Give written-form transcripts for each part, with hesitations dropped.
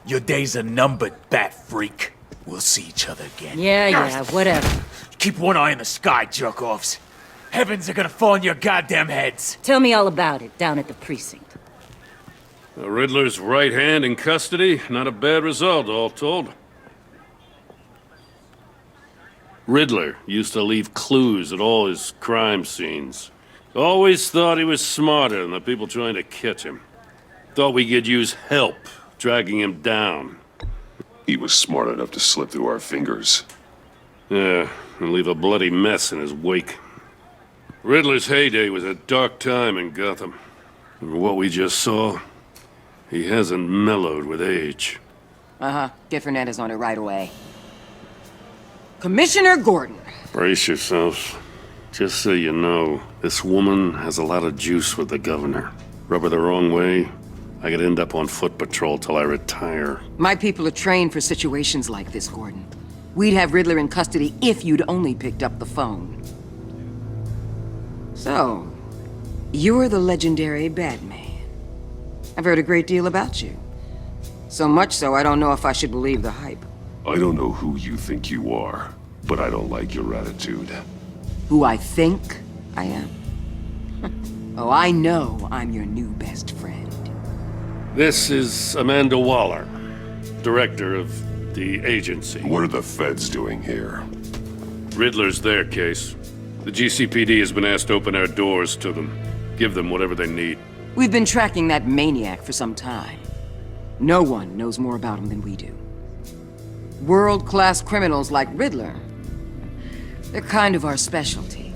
Your days are numbered, bat freak. We'll see each other again. Yeah, whatever. Keep one eye in the sky, jerk-offs. Heavens are gonna fall on your goddamn heads. Tell me all about it down at the precinct. The Riddler's right hand in custody, not a bad result, all told. Riddler used to leave clues at all his crime scenes. Always thought he was smarter than the people trying to catch him. Thought we could use help dragging him down. He was smart enough to slip through our fingers. Yeah, and leave a bloody mess in his wake. Riddler's heyday was a dark time in Gotham. And what we just saw, he hasn't mellowed with age. Uh-huh. Get Fernandez on it right away. Commissioner Gordon. Brace yourselves. Just so you know, this woman has a lot of juice with the governor. Rub her the wrong way, I could end up on foot patrol till I retire. My people are trained for situations like this, Gordon. We'd have Riddler in custody if you'd only picked up the phone. So, you're the legendary Batman. I've heard a great deal about you. So much so, I don't know if I should believe the hype. I don't know who you think you are, but I don't like your attitude. Who I think I am? Oh, I know I'm your new best friend. This is Amanda Waller, director of the agency. What are the feds doing here? Riddler's their case. The GCPD has been asked to open our doors to them. Give them whatever they need. We've been tracking that maniac for some time. No one knows more about him than we do. World-class criminals like Riddler. They're kind of our specialty.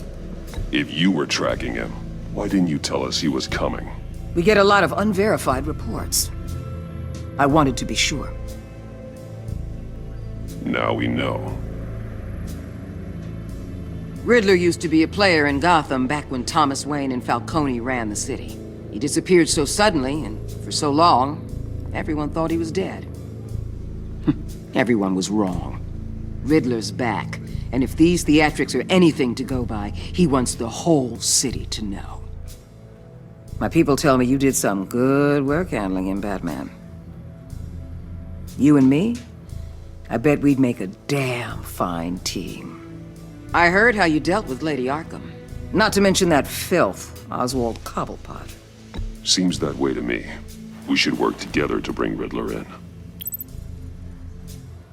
If you were tracking him, why didn't you tell us he was coming? We get a lot of unverified reports. I wanted to be sure. Now we know. Riddler used to be a player in Gotham back when Thomas Wayne and Falcone ran the city. He disappeared so suddenly and for so long, everyone thought he was dead. Everyone was wrong. Riddler's back, and if these theatrics are anything to go by, he wants the whole city to know. My people tell me you did some good work handling him, Batman. You and me? I bet we'd make a damn fine team. I heard how you dealt with Lady Arkham. Not to mention that filth, Oswald Cobblepot. Seems that way to me. We should work together to bring Riddler in.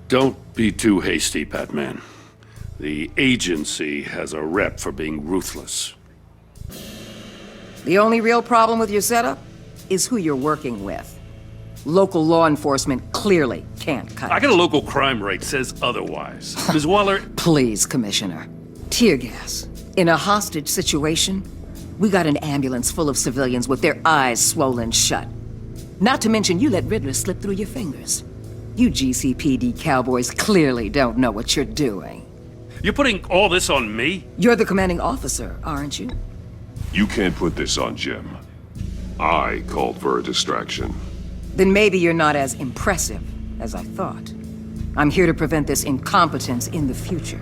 Don't be too hasty, Batman. The agency has a rep for being ruthless. The only real problem with your setup is who you're working with. Local law enforcement clearly can't cut I it. got a local crime rate says otherwise. Ms. Waller, Please, Commissioner. Tear gas. In a hostage situation, we got an ambulance full of civilians with their eyes swollen shut. Not to mention you let Riddler slip through your fingers. You GCPD cowboys clearly don't know what you're doing. you're putting all this on me? You're the commanding officer, aren't you? You can't put this on Jim. I called for a distraction. Then maybe you're not as impressive as I thought. I'm here to prevent this incompetence in the future.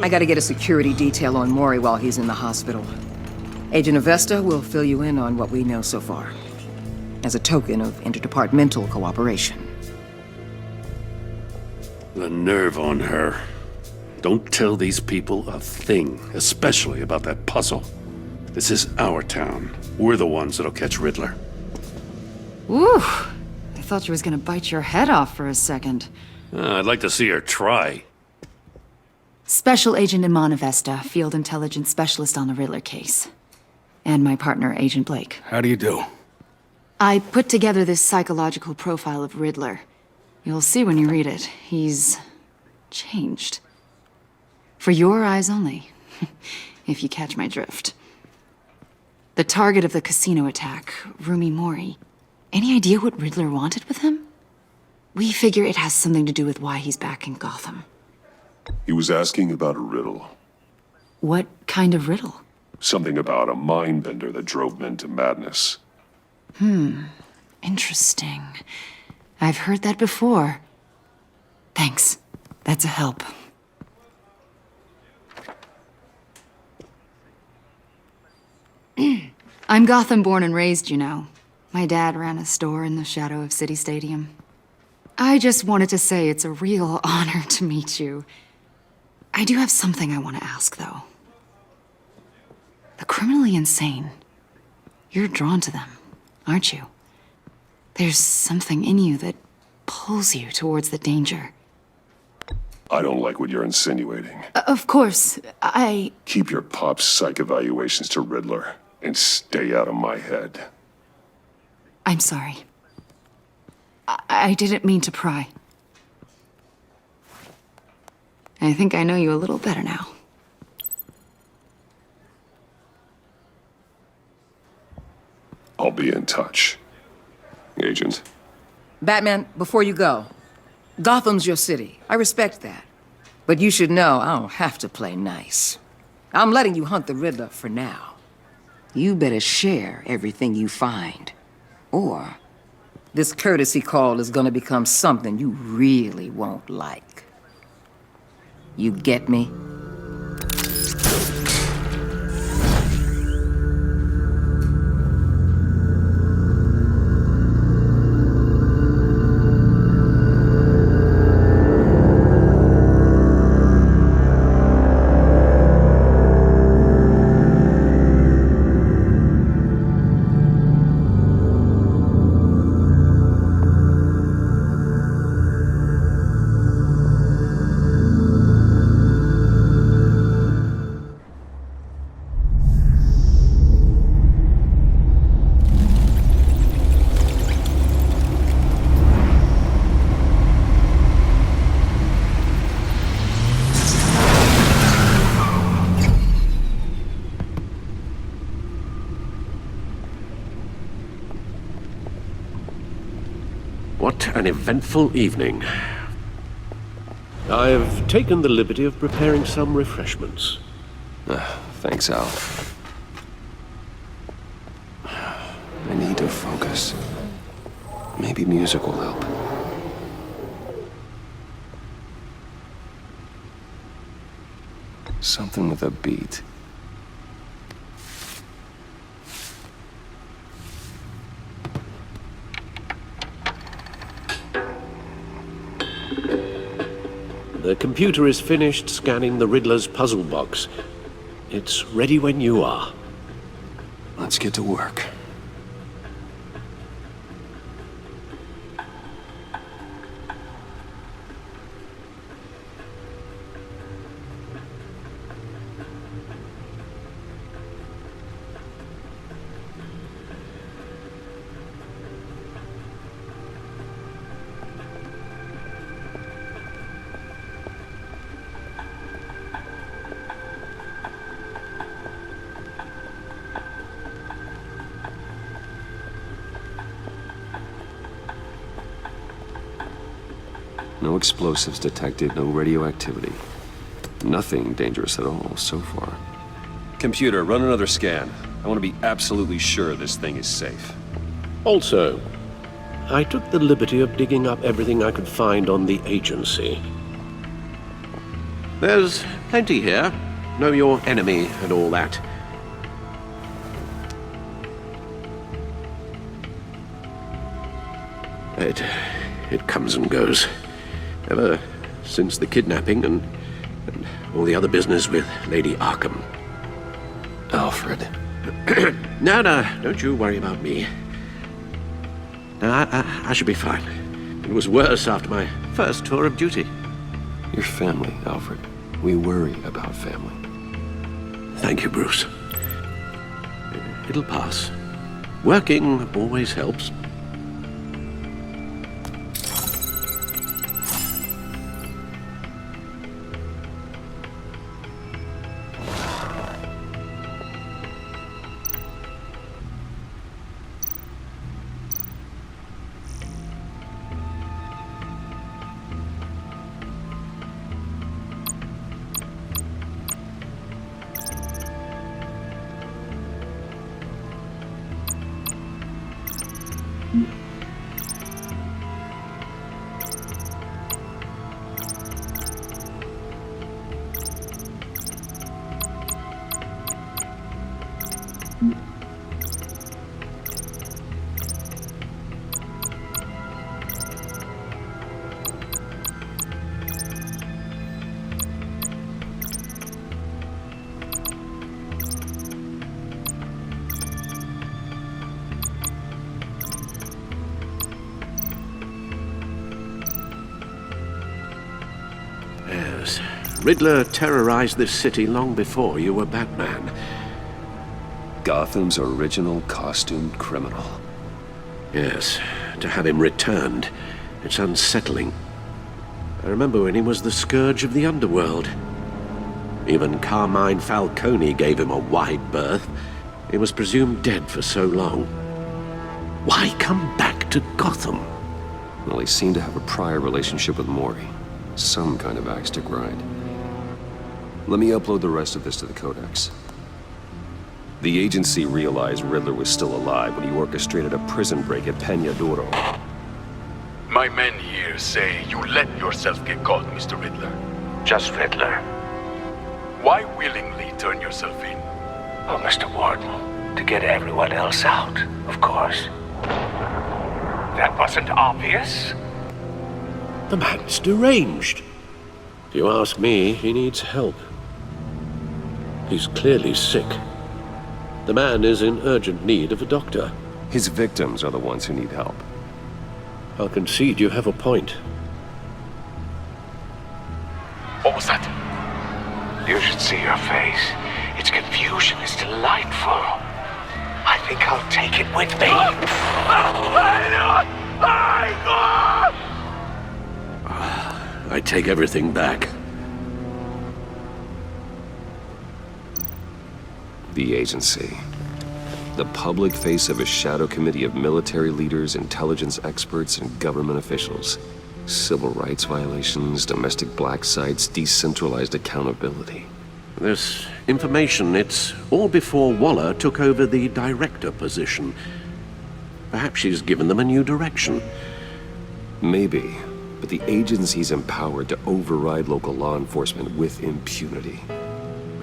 I gotta get a security detail on Mori while he's in the hospital. Agent Avesta will fill you in on what we know so far, as a token of interdepartmental cooperation. The nerve on her. Don't tell these people a thing, especially about that puzzle. This is our town. We're the ones that'll catch Riddler. Ooh, I thought you was gonna bite your head off for a second. I'd like to see her try. Special Agent Iman Avesta, Field Intelligence Specialist on the Riddler case. And my partner, Agent Blake. How do you do? I put together this psychological profile of Riddler. You'll see when you read it. He's changed. For your eyes only, if you catch my drift. The target of the casino attack, Rumi Mori. Any idea what Riddler wanted with him? We figure it has something to do with why he's back in Gotham. He was asking about a riddle. What kind of riddle? Something about a mind bender that drove men to madness. Interesting. I've heard that before. Thanks. That's a help. I'm Gotham born and raised, you know. My dad ran a store in the shadow of City Stadium. I just wanted to say it's a real honor to meet you. I do have something I want to ask, though. The criminally insane. You're drawn to them, aren't you? There's something in you that pulls you towards the danger. I don't like what you're insinuating. Of course, Keep your pop's psych evaluations to Riddler, and stay out of my head. I'm sorry. I didn't mean to pry. I think I know you a little better now. I'll be in touch. Agent. Batman, before you go, Gotham's your city. I respect that. But you should know I don't have to play nice. I'm letting you hunt the Riddler for now. You better share everything you find. Or this courtesy call is gonna become something you really won't like. You get me? What an eventful evening. I've taken the liberty of preparing some refreshments. Thanks, Al. I need to focus. Maybe music will help. Something with a beat. The computer is finished scanning the Riddler's puzzle box. It's ready when you are. Let's get to work. No explosives detected, no radioactivity. Nothing dangerous at all so far. Computer, run another scan. I want to be absolutely sure this thing is safe. Also, I took the liberty of digging up everything I could find on the agency. There's plenty here. Know your enemy and all that. It comes and goes. Ever since the kidnapping and all the other business with Lady Arkham. Alfred. No, don't you worry about me. No, I should be fine. It was worse after my first tour of duty. Your family, Alfred. We worry about family. Thank you, Bruce. It'll pass. Working always helps. Yes. Riddler terrorized this city long before you were Batman. Gotham's original costumed criminal. Yes. To have him returned, it's unsettling. I remember when he was the scourge of the underworld. Even Carmine Falcone gave him a wide berth. He was presumed dead for so long. Why come back to Gotham? Well, he seemed to have a prior relationship with Mori. Some kind of axe to grind. Let me upload the rest of this to the Codex. The agency realized Riddler was still alive when he orchestrated a prison break at Peña Duro. My men here say you let yourself get caught, Mr. Riddler. Just Riddler. Why willingly turn yourself in? Oh, Mr. Warden, to get everyone else out, of course. That wasn't obvious? The man's deranged. If you ask me, he needs help. He's clearly sick. The man is in urgent need of a doctor. His victims are the ones who need help. I'll concede you have a point. What was that? You should see your face. Its confusion is delightful. I think I'll take it with me. I take everything back. The agency. The public face of a shadow committee of military leaders, intelligence experts, and government officials. Civil rights violations, domestic black sites, decentralized accountability. This information, it's all before Waller took over the director position. Perhaps she's given them a new direction. Maybe, but the agency's empowered to override local law enforcement with impunity.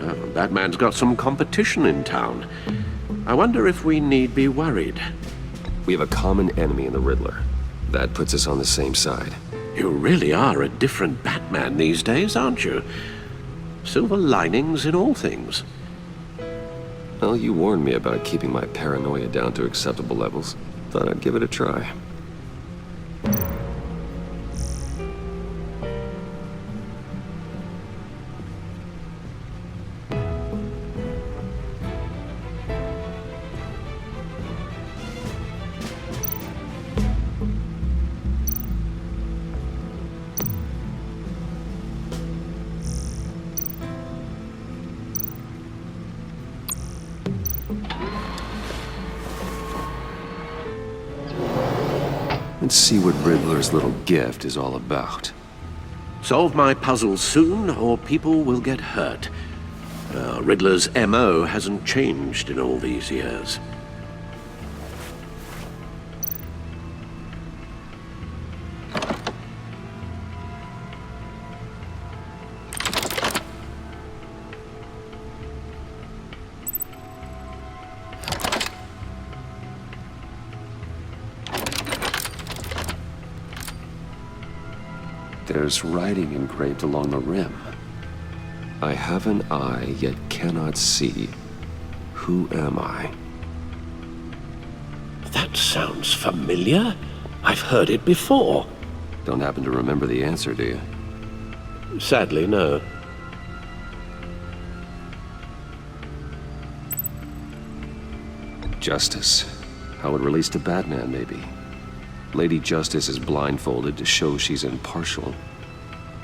Well, Batman's got some competition in town. I wonder if we need be worried. We have a common enemy in the Riddler. That puts us on the same side. You really are a different Batman these days, aren't you? Silver linings in all things. Well, you warned me about keeping my paranoia down to acceptable levels. Thought I'd give it a try. Let's see what Riddler's little gift is all about. Solve my puzzles soon, or people will get hurt. Riddler's MO hasn't changed in all these years. There's writing engraved along the rim. I have an eye, yet cannot see. Who am I? That sounds familiar. I've heard it before. Don't happen to remember the answer, do you? Sadly, no. Justice. How it relates to Batman, maybe. Lady Justice is blindfolded to show she's impartial.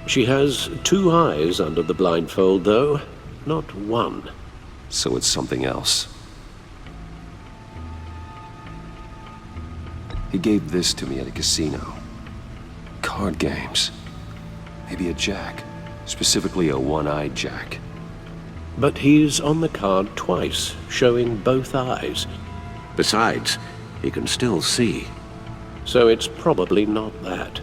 She has two eyes under the blindfold, though, not one. So it's something else. He gave this to me at a casino. Card games. Maybe a jack. Specifically a one-eyed jack. But he's on the card twice, showing both eyes. Besides, he can still see. So it's probably not that.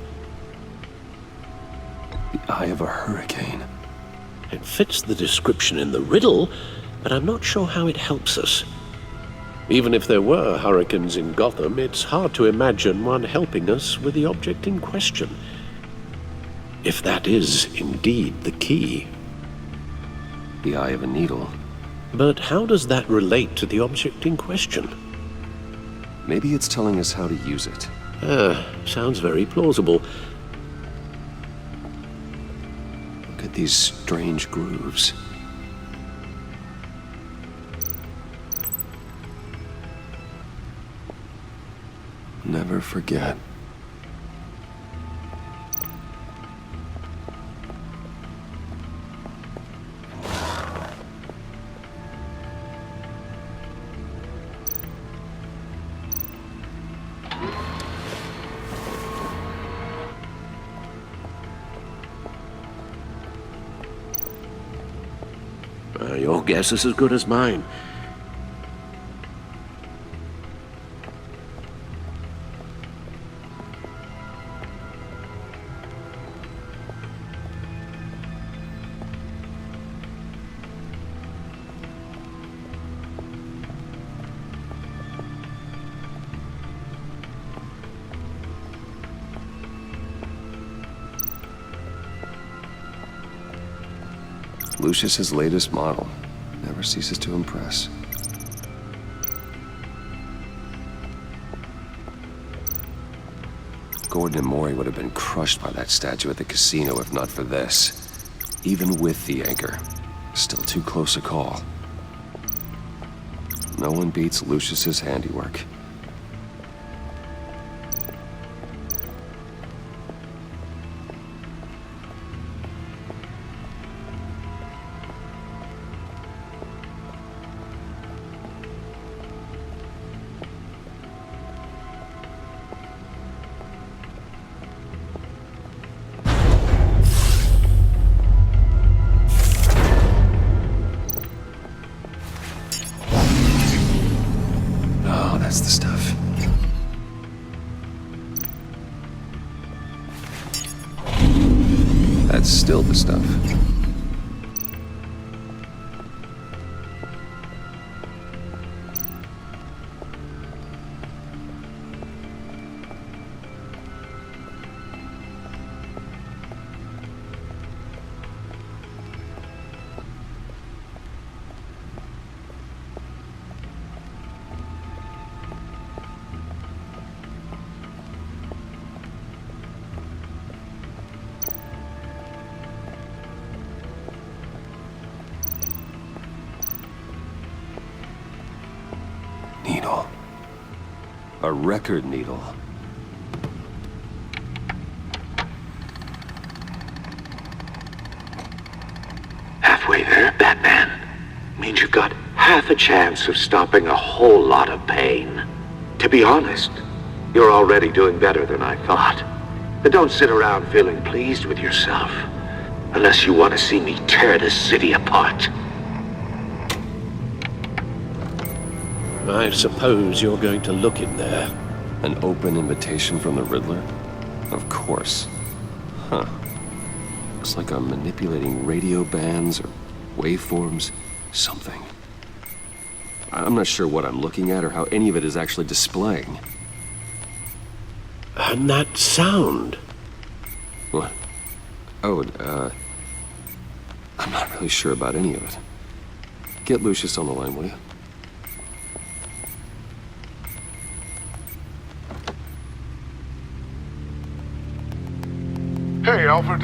The eye of a hurricane. It fits the description in the riddle, but I'm not sure how it helps us. Even if there were hurricanes in Gotham, it's hard to imagine one helping us with the object in question. If that is indeed the key. The eye of a needle. But how does that relate to the object in question? Maybe it's telling us how to use it. Sounds very plausible. Look at these strange grooves. Never forget. Your guess is as good as mine. Lucius's latest model. Never ceases to impress. Gordon and Mori would have been crushed by that statue at the casino if not for this. Even with the anchor, still too close a call. No one beats Lucius's handiwork. That's the stuff. That's still the stuff. Needle. A record needle. Halfway there, Batman. Means you've got half a chance of stopping a whole lot of pain. To be honest, you're already doing better than I thought. But don't sit around feeling pleased with yourself. Unless you want to see me tear this city apart. I suppose you're going to look in there. An open invitation from the Riddler? Of course. Huh. Looks like I'm manipulating radio bands or waveforms. Something. I'm not sure what I'm looking at or how any of it is actually displaying. And that sound. What? Oh, I'm not really sure about any of it. Get Lucius on the line, will you? Hey, Alfred.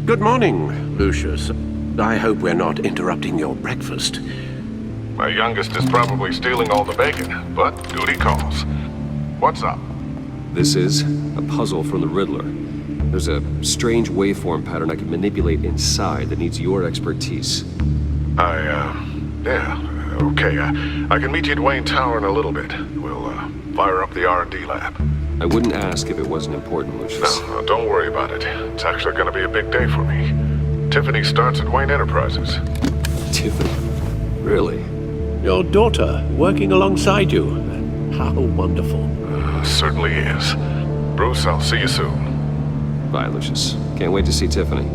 Good morning, Lucius. I hope we're not interrupting your breakfast. My youngest is probably stealing all the bacon, but duty calls. What's up? This is a puzzle from the Riddler. There's a strange waveform pattern I can manipulate inside that needs your expertise. Yeah, okay. I can meet you at Wayne Tower in a little bit. We'll, fire up the R&D lab. I wouldn't ask if it wasn't important, Lucius. No, don't worry about it. It's actually gonna be a big day for me. Tiffany starts at Wayne Enterprises. Tiffany? Really? Your daughter working alongside you. How wonderful. Certainly is. Bruce, I'll see you soon. Bye, Lucius. Can't wait to see Tiffany.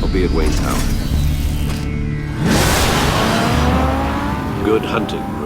I'll be at Wayne Tower. Good hunting.